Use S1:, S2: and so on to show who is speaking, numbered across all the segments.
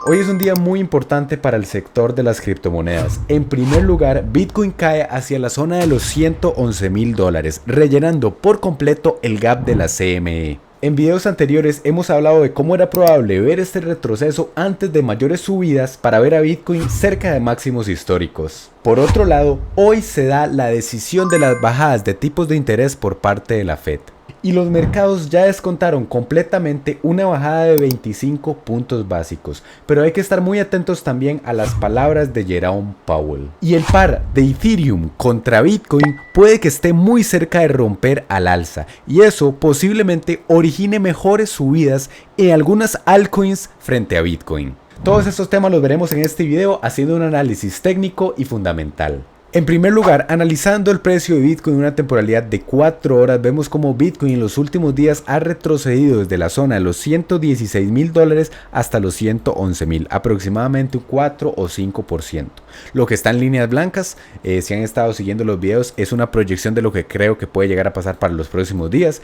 S1: Hoy es un día muy importante para el sector de las criptomonedas. En primer lugar, Bitcoin cae hacia la zona de los $111,000, rellenando por completo el gap de la CME. En videos anteriores hemos hablado de cómo era probable ver este retroceso antes de mayores subidas para ver a Bitcoin cerca de máximos históricos. Por otro lado, hoy se da la decisión de las bajadas de tipos de interés por parte de la Fed. Y los mercados ya descontaron completamente una bajada de 25 puntos básicos, pero hay que estar muy atentos también a las palabras de Jerome Powell. Y el par de Ethereum contra Bitcoin puede que esté muy cerca de romper al alza, y eso posiblemente origine mejores subidas en algunas altcoins frente a Bitcoin. Todos estos temas los veremos en este video haciendo un análisis técnico y fundamental. En primer lugar, analizando el precio de Bitcoin en una temporalidad de 4 horas, vemos como Bitcoin en los últimos días ha retrocedido desde la zona de los $116,000 hasta los $111,000, aproximadamente un 4 o 5%. Lo que está en líneas blancas, si han estado siguiendo los videos, es una proyección de lo que creo que puede llegar a pasar para los próximos días,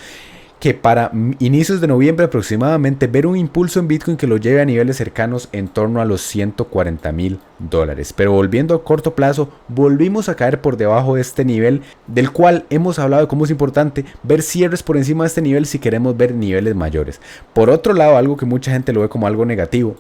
S1: que para inicios de noviembre aproximadamente ver un impulso en Bitcoin que lo lleve a niveles cercanos en torno a los $140,000. Pero volviendo a corto plazo, volvimos a caer por debajo de este nivel, del cual hemos hablado de cómo es importante ver cierres por encima de este nivel si queremos ver niveles mayores. Por otro lado, algo que mucha gente lo ve como algo negativo,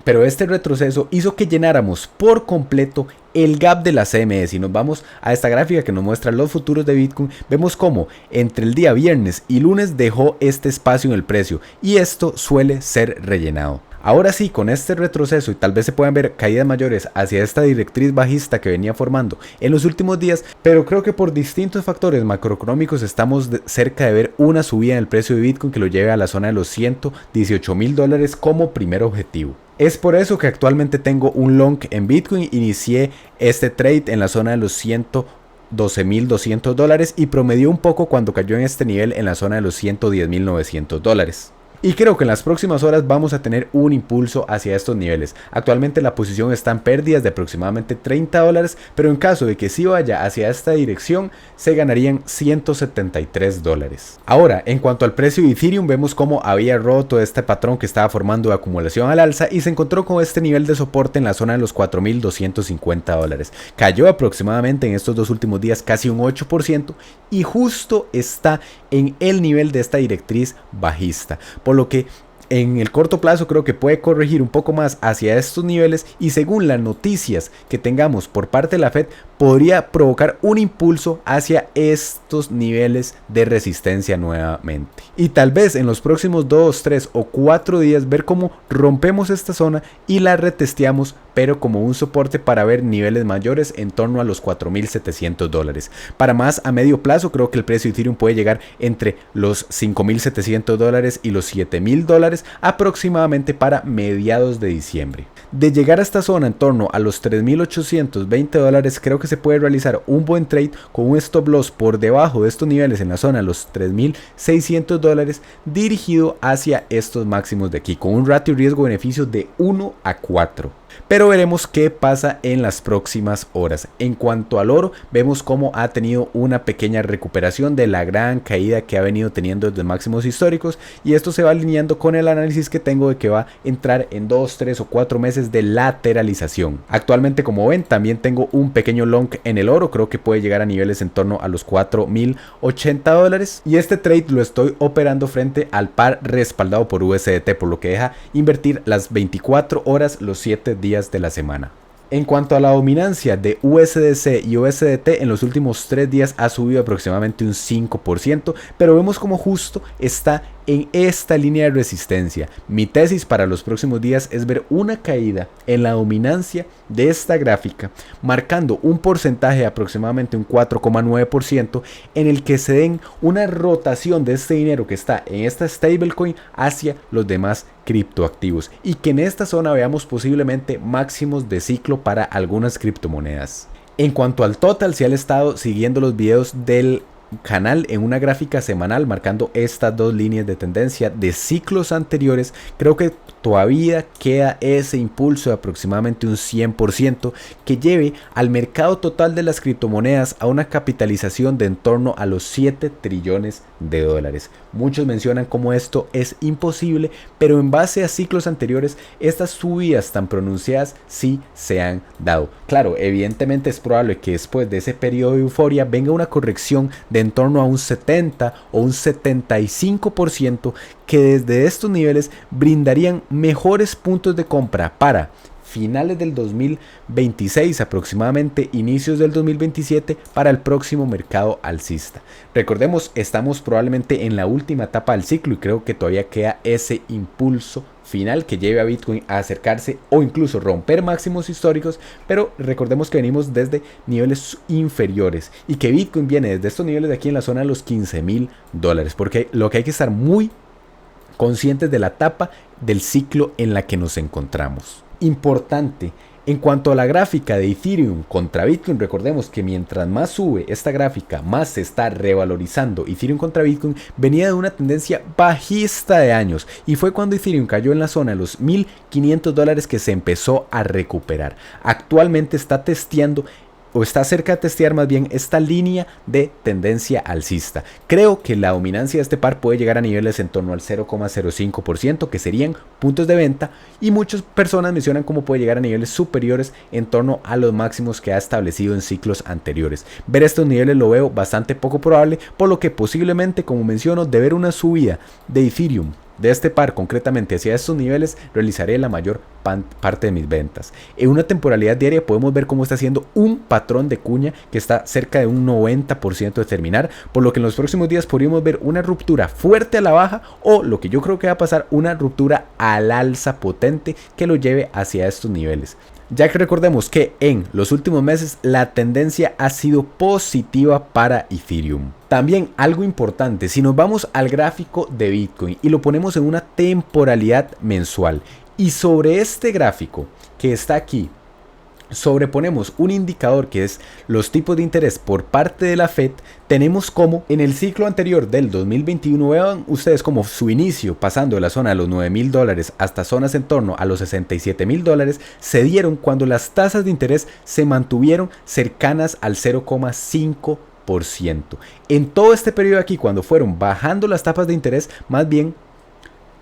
S1: pero este retroceso hizo que llenáramos por completo el gap de la CME. Si nos vamos a esta gráfica que nos muestra los futuros de Bitcoin, vemos cómo entre el día viernes y lunes dejó este espacio en el precio, y esto suele ser rellenado. Ahora sí, con este retroceso y tal vez se puedan ver caídas mayores hacia esta directriz bajista que venía formando en los últimos días, pero creo que por distintos factores macroeconómicos estamos cerca de ver una subida en el precio de Bitcoin que lo lleve a la zona de los $118,000 como primer objetivo. Es por eso que actualmente tengo un long en Bitcoin. Inicié este trade en la zona de los $112,200 y promedió un poco cuando cayó en este nivel en la zona de los $110,900. Y creo que en las próximas horas vamos a tener un impulso hacia estos niveles. Actualmente la posición está en pérdidas de aproximadamente $30, pero en caso de que sí vaya hacia esta dirección, se ganarían $173. Ahora, en cuanto al precio de Ethereum, vemos cómo había roto este patrón que estaba formando de acumulación al alza y se encontró con este nivel de soporte en la zona de los $4,250. Cayó aproximadamente en estos dos últimos días casi un 8% y justo está en el nivel de esta directriz bajista, por lo que en el corto plazo creo que puede corregir un poco más hacia estos niveles, y según las noticias que tengamos por parte de la Fed podría provocar un impulso hacia estos niveles de resistencia nuevamente, y tal vez en los próximos 2, 3 o 4 días ver cómo rompemos esta zona y la retesteamos, pero como un soporte para ver niveles mayores en torno a los $4,700. Para más a medio plazo creo que el precio de Ethereum puede llegar entre los $5,700 y los $7,000 aproximadamente para mediados de diciembre. De llegar a esta zona en torno a los $3,820, creo que se puede realizar un buen trade con un stop loss por debajo de estos niveles en la zona de los $3,600, dirigido hacia estos máximos de aquí, con un ratio riesgo-beneficio de 1 a 4. Pero veremos qué pasa en las próximas horas. En cuanto al oro, vemos cómo ha tenido una pequeña recuperación de la gran caída que ha venido teniendo desde máximos históricos, y esto se va alineando con el análisis que tengo de que va a entrar en 2, 3 o 4 meses de lateralización. Actualmente, como ven, también tengo un pequeño long en el oro, creo que puede llegar a niveles en torno a los $4,080, y este trade lo estoy operando frente al par respaldado por USDT, por lo que deja invertir las 24 horas los 7 días de la semana. En cuanto a la dominancia de USDC y USDT, en los últimos 3 días ha subido aproximadamente un 5%, pero vemos como justo está en esta línea de resistencia. Mi tesis para los próximos días es ver una caída en la dominancia de esta gráfica, marcando un porcentaje de aproximadamente un 4,9%, en el que se den una rotación de este dinero que está en esta stablecoin hacia los demás criptoactivos, y que en esta zona veamos posiblemente máximos de ciclo para algunas criptomonedas. En cuanto al total, si han estado siguiendo los videos del canal en una gráfica semanal marcando estas dos líneas de tendencia de ciclos anteriores, creo que todavía queda ese impulso de aproximadamente un 100% que lleve al mercado total de las criptomonedas a una capitalización de en torno a los $7 trillones. de dólares. Muchos mencionan cómo esto es imposible, pero en base a ciclos anteriores, estas subidas tan pronunciadas sí se han dado. Claro, evidentemente es probable que después de ese periodo de euforia venga una corrección de en torno a un 70 o un 75% que desde estos niveles brindarían mejores puntos de compra para finales del 2026, aproximadamente inicios del 2027, para el próximo mercado alcista. Recordemos, estamos probablemente en la última etapa del ciclo y creo que todavía queda ese impulso final que lleve a Bitcoin a acercarse o incluso romper máximos históricos, pero recordemos que venimos desde niveles inferiores y que Bitcoin viene desde estos niveles de aquí en la zona de los $15,000, porque lo que hay que estar muy conscientes de la etapa del ciclo en la que nos encontramos. Importante, en cuanto a la gráfica de Ethereum contra Bitcoin, recordemos que mientras más sube esta gráfica, más se está revalorizando Ethereum contra Bitcoin. Venía de una tendencia bajista de años y fue cuando Ethereum cayó en la zona de los $1,500 que se empezó a recuperar. Actualmente está testeando o está cerca de testear más bien esta línea de tendencia alcista. Creo que la dominancia de este par puede llegar a niveles en torno al 0,05%, que serían puntos de venta, y muchas personas mencionan cómo puede llegar a niveles superiores en torno a los máximos que ha establecido en ciclos anteriores. Ver estos niveles lo veo bastante poco probable, por lo que posiblemente, como menciono, de ver una subida de Ethereum de este par concretamente hacia estos niveles, realizaré la mayor parte de mis ventas. En una temporalidad diaria podemos ver cómo está haciendo un patrón de cuña que está cerca de un 90% de terminar, por lo que en los próximos días podríamos ver una ruptura fuerte a la baja o, lo que yo creo que va a pasar, una ruptura al alza potente que lo lleve hacia estos niveles. Ya que recordemos que en los últimos meses la tendencia ha sido positiva para Ethereum. También algo importante, si nos vamos al gráfico de Bitcoin y lo ponemos en una temporalidad mensual, y sobre este gráfico que está aquí sobreponemos un indicador que es los tipos de interés por parte de la Fed, tenemos como en el ciclo anterior del 2021, vean ustedes como su inicio pasando de la zona de los $9,000 hasta zonas en torno a los $67,000 se dieron cuando las tasas de interés se mantuvieron cercanas al 0,5%. En todo este periodo aquí, cuando fueron bajando las tasas de interés, más bien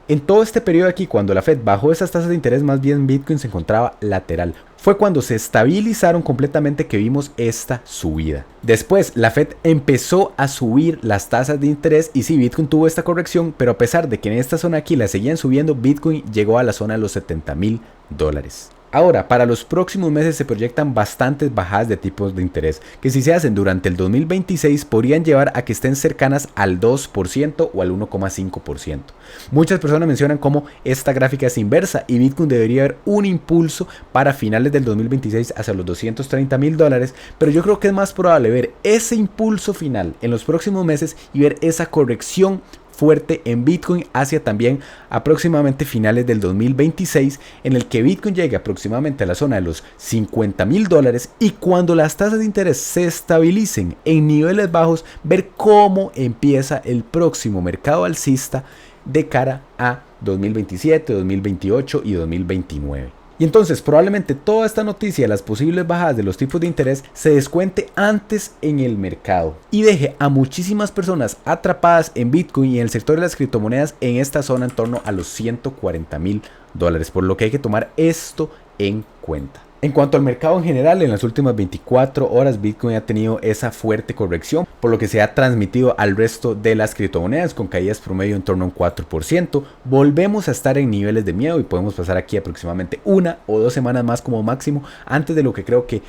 S1: en todo este periodo aquí, cuando la Fed bajó esas tasas de interés, más bien Bitcoin se encontraba lateral. Fue cuando se estabilizaron completamente que vimos esta subida. Después la Fed empezó a subir las tasas de interés y sí, Bitcoin tuvo esta corrección, pero a pesar de que en esta zona aquí la seguían subiendo, Bitcoin llegó a la zona de los $70,000. Ahora, para los próximos meses se proyectan bastantes bajadas de tipos de interés, que si se hacen durante el 2026 podrían llevar a que estén cercanas al 2% o al 1,5%. Muchas personas mencionan cómo esta gráfica es inversa y Bitcoin debería haber un impulso para finales del 2026 hacia los $230,000, pero yo creo que es más probable ver ese impulso final en los próximos meses y ver esa corrección fuerte en Bitcoin hacia también aproximadamente finales del 2026, en el que Bitcoin llegue aproximadamente a la zona de los $50,000 y cuando las tasas de interés se estabilicen en niveles bajos, ver cómo empieza el próximo mercado alcista de cara a 2027, 2028 y 2029. Y entonces probablemente toda esta noticia de las posibles bajadas de los tipos de interés se descuente antes en el mercado y deje a muchísimas personas atrapadas en Bitcoin y en el sector de las criptomonedas en esta zona en torno a los $140,000, por lo que hay que tomar esto en cuenta. En cuanto al mercado en general, en las últimas 24 horas Bitcoin ha tenido esa fuerte corrección, por lo que se ha transmitido al resto de las criptomonedas con caídas promedio en torno a un 4%. Volvemos a estar en niveles de miedo y podemos pasar aquí aproximadamente 1 o 2 semanas más como máximo antes de lo que creo que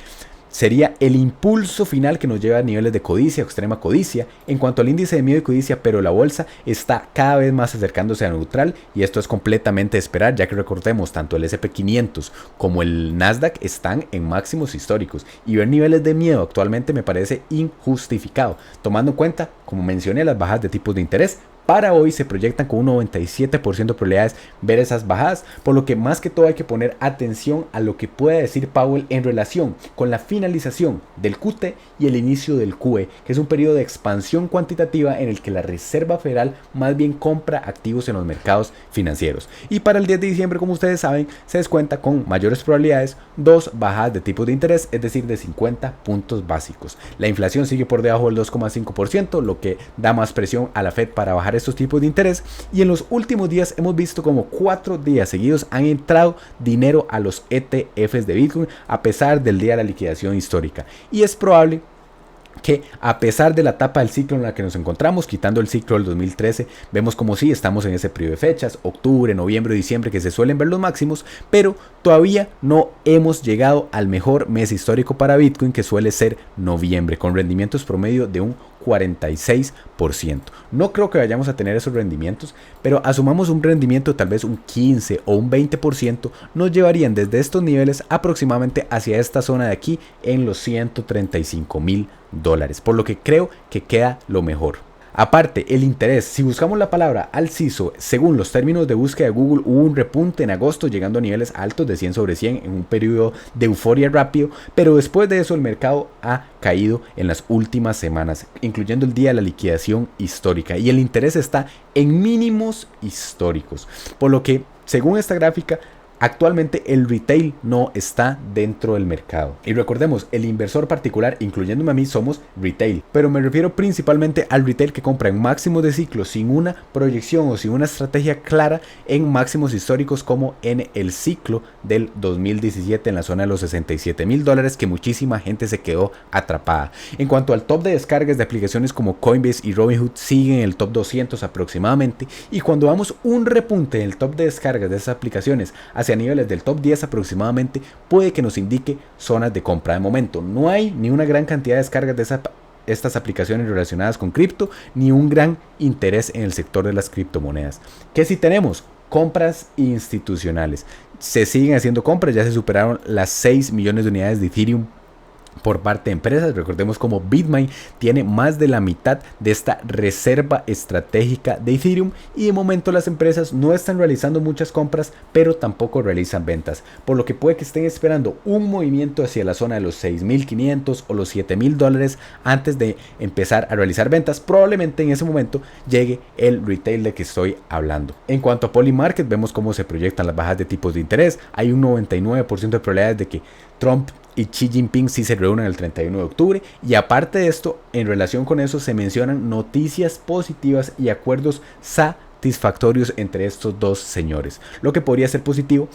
S1: sería el impulso final que nos lleva a niveles de codicia o extrema codicia en cuanto al índice de miedo y codicia, pero la bolsa está cada vez más acercándose a neutral y esto es completamente de esperar, ya que recordemos tanto el S&P 500 como el Nasdaq están en máximos históricos y ver niveles de miedo actualmente me parece injustificado, tomando en cuenta, como mencioné, las bajas de tipos de interés, para hoy se proyectan con un 97% de probabilidades ver esas bajadas, por lo que más que todo hay que poner atención a lo que pueda decir Powell en relación con la finalización del QT y el inicio del QE, que es un periodo de expansión cuantitativa en el que la Reserva Federal más bien compra activos en los mercados financieros. Y para el 10 de diciembre, como ustedes saben, se descuenta con mayores probabilidades dos bajadas de tipos de interés, es decir, de 50 puntos básicos. La inflación sigue por debajo del 2,5%, lo que da más presión a la Fed para bajar estos tipos de interés, y en los últimos días hemos visto como 4 días seguidos han entrado dinero a los ETFs de Bitcoin a pesar del día de la liquidación histórica, y es probable que a pesar de la etapa del ciclo en la que nos encontramos, quitando el ciclo del 2013, vemos como si estamos en ese periodo de fechas, octubre, noviembre, diciembre, que se suelen ver los máximos, pero todavía no hemos llegado al mejor mes histórico para Bitcoin, que suele ser noviembre, con rendimientos promedio de un 46%. No creo que vayamos a tener esos rendimientos, pero asumamos un rendimiento tal vez un 15 o un 20%, nos llevarían desde estos niveles aproximadamente hacia esta zona de aquí en los $135,000, por lo que creo que queda lo mejor. Aparte, el interés, si buscamos la palabra alcizo, según los términos de búsqueda de Google, hubo un repunte en agosto llegando a niveles altos de 100 sobre 100 en un periodo de euforia rápido, pero después de eso el mercado ha caído en las últimas semanas, incluyendo el día de la liquidación histórica, y el interés está en mínimos históricos, por lo que, según esta gráfica, actualmente el retail no está dentro del mercado. Y recordemos, el inversor particular, incluyéndome a mí, somos retail. Pero me refiero principalmente al retail que compra en máximos de ciclo sin una proyección o sin una estrategia clara en máximos históricos, como en el ciclo del 2017 en la zona de los $67,000, que muchísima gente se quedó atrapada. En cuanto al top de descargas de aplicaciones como Coinbase y Robinhood, siguen en el top 200 aproximadamente. Y cuando vamos un repunte en el top de descargas de esas aplicaciones hacia niveles del top 10 aproximadamente, puede que nos indique zonas de compra. De momento no hay ni una gran cantidad de descargas de estas aplicaciones relacionadas con cripto, ni un gran interés en el sector de las criptomonedas. ¿Qué sí tenemos? Compras institucionales. Se siguen haciendo compras, ya se superaron las 6 millones de unidades de Ethereum por parte de empresas. Recordemos como Bitmain tiene más de la mitad de esta reserva estratégica de Ethereum, y de momento las empresas no están realizando muchas compras, pero tampoco realizan ventas, por lo que puede que estén esperando un movimiento hacia la zona de los $6,500 o los $7,000 antes de empezar a realizar ventas. Probablemente en ese momento llegue el retail de que estoy hablando. En cuanto a Polymarket, vemos cómo se proyectan las bajas de tipos de interés. Hay un 99% de probabilidades de que Trump y Xi Jinping sí se reúnen el 31 de octubre, y aparte de esto, en relación con eso se mencionan noticias positivas y acuerdos satisfactorios entre estos dos señores, lo que podría ser positivo.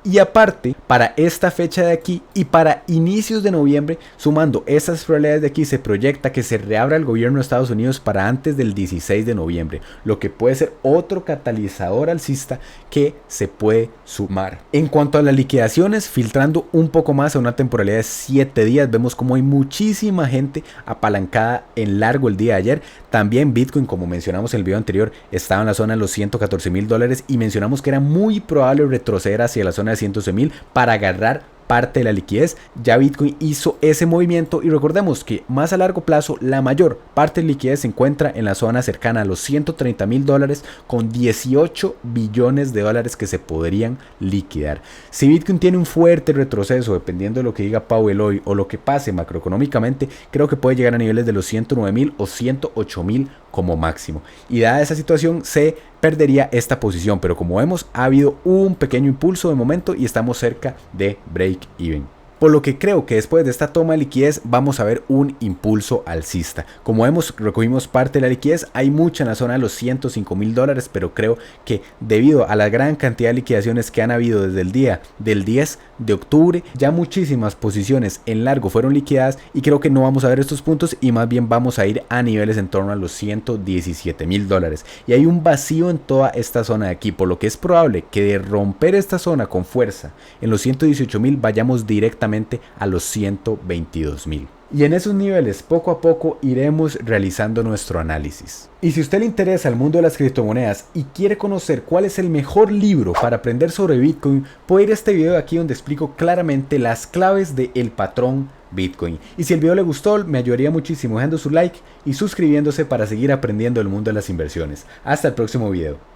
S1: Y aparte, para esta fecha de aquí y para inicios de noviembre, sumando esas probabilidades de aquí, se proyecta que se reabra el gobierno de Estados Unidos para antes del 16 de noviembre, lo que puede ser otro catalizador alcista que se puede sumar. En cuanto a las liquidaciones, filtrando un poco más a una temporalidad de 7 días, vemos como hay muchísima gente apalancada en largo el día de ayer. También Bitcoin, como mencionamos en el video anterior, estaba en la zona de los $114,000, y mencionamos que era muy probable retroceder hacia la zona de 111,000 para agarrar parte de la liquidez. Ya Bitcoin hizo ese movimiento, y recordemos que más a largo plazo la mayor parte de la liquidez se encuentra en la zona cercana a los $130,000, con $18 billones que se podrían liquidar. Si Bitcoin tiene un fuerte retroceso, dependiendo de lo que diga Powell hoy o lo que pase macroeconómicamente, creo que puede llegar a niveles de los 109,000 o 108,000 como máximo, y dada esa situación se perdería esta posición, pero como vemos ha habido un pequeño impulso de momento y estamos cerca de break even. Por lo que creo que después de esta toma de liquidez vamos a ver un impulso alcista. Como vemos, recogimos parte de la liquidez, hay mucha en la zona de los $105,000, pero creo que debido a la gran cantidad de liquidaciones que han habido desde el día del 10 de octubre, ya muchísimas posiciones en largo fueron liquidadas, y creo que no vamos a ver estos puntos, y más bien vamos a ir a niveles en torno a los $117,000, y hay un vacío en toda esta zona de aquí, por lo que es probable que de romper esta zona con fuerza en los 118,000 vayamos directamente a los 122,000. Y en esos niveles poco a poco iremos realizando nuestro análisis. Y si a usted le interesa el mundo de las criptomonedas y quiere conocer cuál es el mejor libro para aprender sobre Bitcoin, puede ir a este video de aquí donde explico claramente las claves del patrón Bitcoin. Y si el video le gustó, me ayudaría muchísimo dejando su like y suscribiéndose para seguir aprendiendo el mundo de las inversiones. Hasta el próximo video.